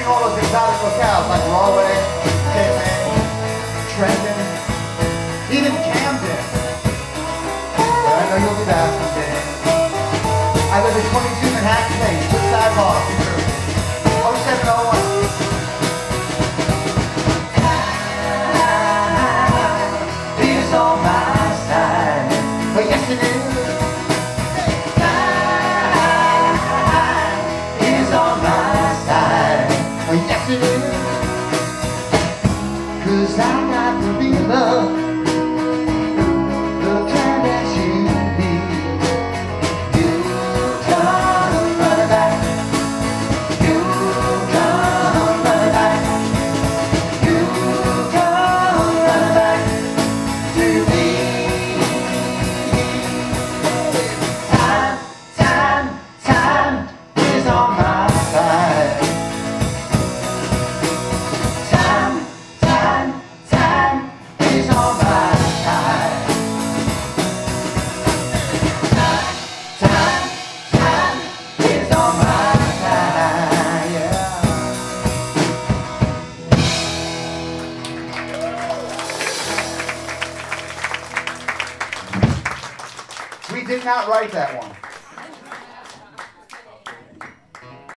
including all those exotic locales like Broadway, Trenton, even Camden. But I know you'll be back someday. I live at 22 Manhattan Place, Woodside Hall, New Jersey. 0701. Is on my side. But yes it is. Is on my side. But yes it is. 'Cause I got the real love. We did not write that one.